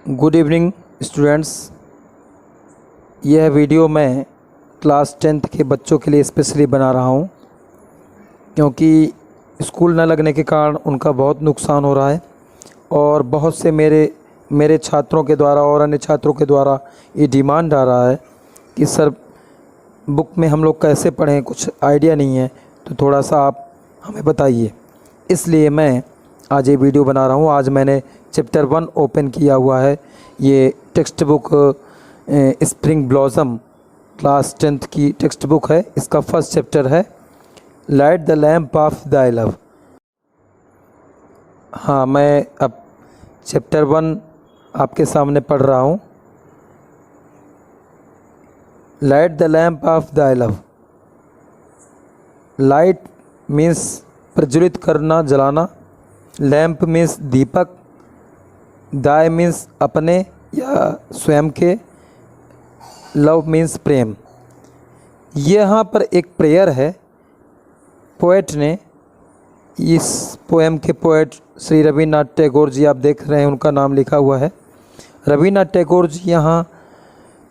Good evening students. यह video मैं class 10th के बच्चों के लिए स्पेशली बना रहा हूँ, क्योंकि स्कूल न लगने के कारण उनका बहुत नुकसान हो रहा है और बहुत से मेरे छात्रों के द्वारा और अन्य छात्रों के द्वारा ये डिमांड आ रहा है कि सर बुक में हम लोग कैसे पढ़ें, कुछ आइडिया नहीं है, तो थोड़ा सा आप हमें बताइए। इसलिए मैं आज ये वीडियो बना रहा हूँ। आज मैंने चैप्टर 1 ओपन किया हुआ है। ये text book spring blossom class 10th की टेक्स्ट बुक है। इसका फर्स्ट चैप्टर है light the lamp of thy love. हाँ, मैं अब चैप्टर 1 आपके सामने पढ़ रहा हूँ। Light the lamp of thy love. Light means प्रज्वलित करना, जलाना। लैम्प मीन्स दीपक। दाय मीन्स अपने या स्वयं के। लव मीन्स प्रेम। यहाँ पर एक प्रेयर है। पोएट ने, इस पोएम के पोएट श्री रविन्द्रनाथ टैगोर जी, आप देख रहे हैं उनका नाम लिखा हुआ है। रविन्द्रनाथ टैगोर जी यहाँ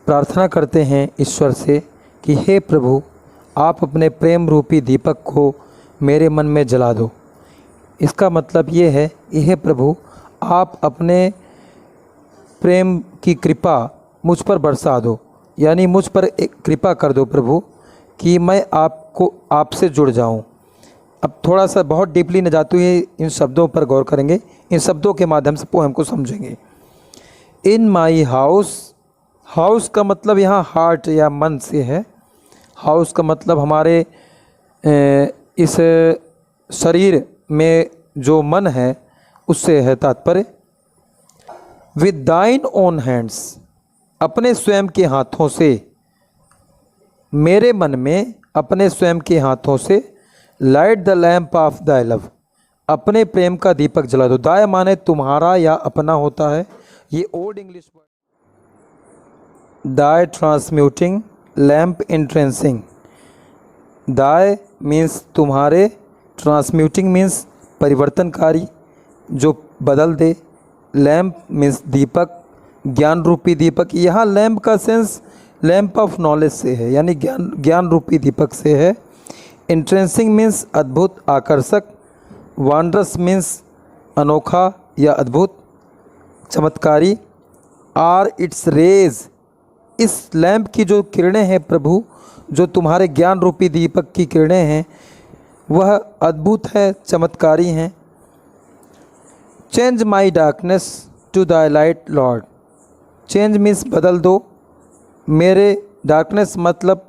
प्रार्थना करते हैं ईश्वर से कि हे प्रभु, आप अपने प्रेम रूपी दीपक को मेरे मन में जला दो। इसका मतलब ये है, हे प्रभु, आप अपने प्रेम की कृपा मुझ पर बरसा दो, यानी मुझ पर एक कृपा कर दो प्रभु कि मैं आपसे जुड़ जाऊं। अब थोड़ा सा बहुत डीपली न जाते हुए इन शब्दों पर गौर करेंगे। इन शब्दों के माध्यम से पोएम को समझेंगे। इन माई हाउस। हाउस का मतलब यहाँ हार्ट या मन से है। हाउस का मतलब हमारे इस शरीर में जो मन है उससे है तात्पर्य। विद दाइन ओन हैंड्स, अपने स्वयं के हाथों से। मेरे मन में अपने स्वयं के हाथों से। Light the lamp of thy love, अपने प्रेम का दीपक जला दो। दाय माने तुम्हारा या अपना होता है। ये ओल्ड इंग्लिश वर्ड। दाय ट्रांसम्यूटिंग, लैम्प इंट्रेंसिंग। दाय मीन्स तुम्हारे, ट्रांसम्यूटिंग मीन्स परिवर्तनकारी, जो बदल दे। लैम्प मीन्स दीपक, ज्ञान रूपी दीपक। यहाँ लैम्प का सेंस लैम्प ऑफ नॉलेज से है, यानी ज्ञान रूपी दीपक से है। इंट्रेंसिंग मीन्स अद्भुत, आकर्षक। वंडरस मीन्स अनोखा या अद्भुत, चमत्कारी। आर इट्स रेज, इस लैम्प की जो किरणें हैं प्रभु, जो तुम्हारे ज्ञान रूपी दीपक की किरणें हैं, वह अद्भुत है, चमत्कारी हैं। Change my darkness to thy light Lord. Change means बदल दो। मेरे डार्कनेस मतलब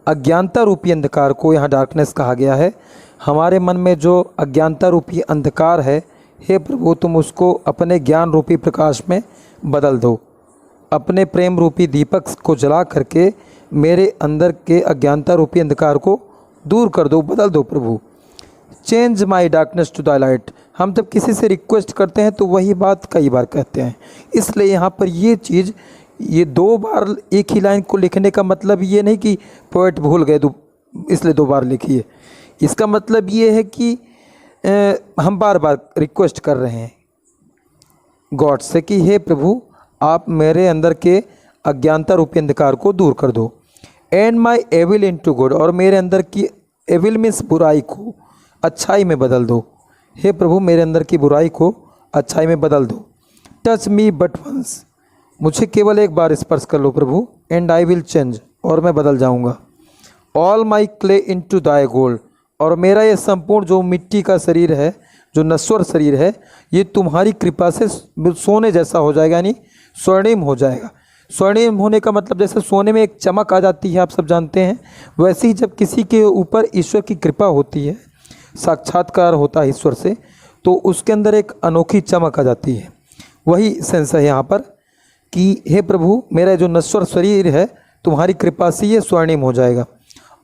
अज्ञानता रूपी अंधकार को यहाँ डार्कनेस कहा गया है। हमारे मन में जो अज्ञानता रूपी अंधकार है, हे प्रभु, तुम उसको अपने ज्ञान रूपी प्रकाश में बदल दो। अपने प्रेम रूपी दीपक को जला करके मेरे अंदर के अज्ञानता रूपी अंधकार को दूर कर दो, बदल दो प्रभु। Change my darkness to the light. हम जब किसी से रिक्वेस्ट करते हैं तो वही बात कई बार कहते हैं, इसलिए यहाँ पर ये चीज़, ये 2 बार एक ही लाइन को लिखने का मतलब ये नहीं कि पोएट भूल गए इसलिए 2 बार लिखिए। इसका मतलब ये है कि हम बार बार रिक्वेस्ट कर रहे हैं गॉड से कि हे प्रभु, आप मेरे अंदर के अज्ञानता रूपी अंधकार को दूर कर दो। And my evil into good, और मेरे अंदर की एविल मीन्स बुराई को अच्छाई में बदल दो। हे प्रभु, मेरे अंदर की बुराई को अच्छाई में बदल दो। टच मी बट वंस, मुझे केवल एक बार स्पर्श कर लो प्रभु। एंड आई विल चेंज, और मैं बदल जाऊंगा। All my clay into thy gold, और मेरा ये संपूर्ण जो मिट्टी का शरीर है, जो नश्वर शरीर है, ये तुम्हारी कृपा से सोने जैसा हो जाएगा, यानी स्वर्णिम हो जाएगा। स्वर्णिम होने का मतलब जैसे सोने में एक चमक आ जाती है, आप सब जानते हैं, वैसे ही जब किसी के ऊपर ईश्वर की कृपा होती है, साक्षात्कार होता है ईश्वर से, तो उसके अंदर एक अनोखी चमक आ जाती है। वही सेंस है यहाँ पर कि हे प्रभु, मेरा जो नश्वर शरीर है, तुम्हारी कृपा से ये स्वर्णिम हो जाएगा।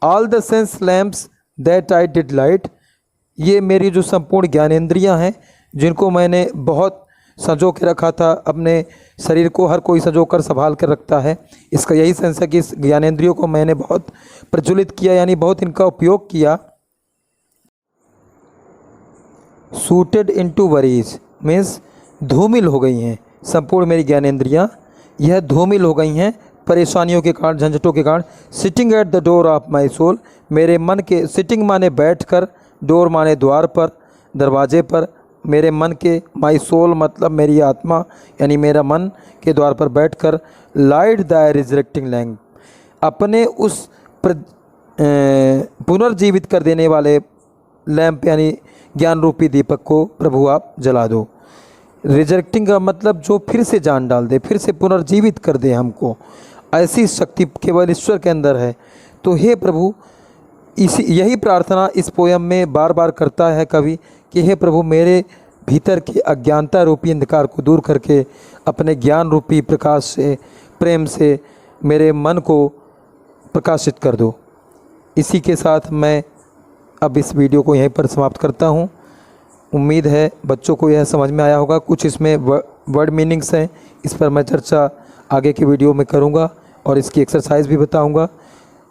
All the sense lamps that I did light, ये मेरी जो संपूर्ण ज्ञानेंद्रियाँ हैं, जिनको मैंने बहुत संजो के रखा था। अपने शरीर को हर कोई संजो कर संभाल कर रखता है। इसका यही सेंस है कि इस ज्ञानेंद्रियों को मैंने बहुत प्रज्वलित किया, यानी बहुत इनका उपयोग किया। सूटेड इनटू वरीज मीन्स धूमिल हो गई हैं, संपूर्ण मेरी ज्ञानेंद्रियाँ यह धूमिल हो गई हैं परेशानियों के कारण, झंझटों के कारण। Sitting at the door of my soul, मेरे मन के, सिटिंग माने बैठ कर, डोर माने द्वार पर, दरवाजे पर, मेरे मन के, माई सोल मतलब मेरी आत्मा यानी मेरा मन के द्वार पर बैठकर, लाइट द रिजरेक्टिंग लैंप, अपने उस पुनर्जीवित कर देने वाले लैंप यानी ज्ञान रूपी दीपक को प्रभु आप जला दो। रिजरेक्टिंग का मतलब जो फिर से जान डाल दे, फिर से पुनर्जीवित कर दे हमको, ऐसी शक्ति केवल ईश्वर के अंदर है। तो हे प्रभु, यही प्रार्थना इस पोयम में बार बार करता है कवि कि हे प्रभु मेरे भीतर की अज्ञानता रूपी अंधकार को दूर करके अपने ज्ञान रूपी प्रकाश से, प्रेम से मेरे मन को प्रकाशित कर दो। इसी के साथ मैं अब इस वीडियो को यहीं पर समाप्त करता हूँ। उम्मीद है बच्चों को यह समझ में आया होगा। कुछ इसमें वर्ड मीनिंग्स हैं, इस पर मैं चर्चा आगे के वीडियो में करूँगा और इसकी एक्सरसाइज भी बताऊँगा।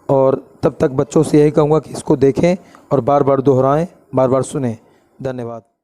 और तब तक बच्चों से यही कहूँगा कि इसको देखें और बार बार दोहराएं, बार बार सुनें। धन्यवाद।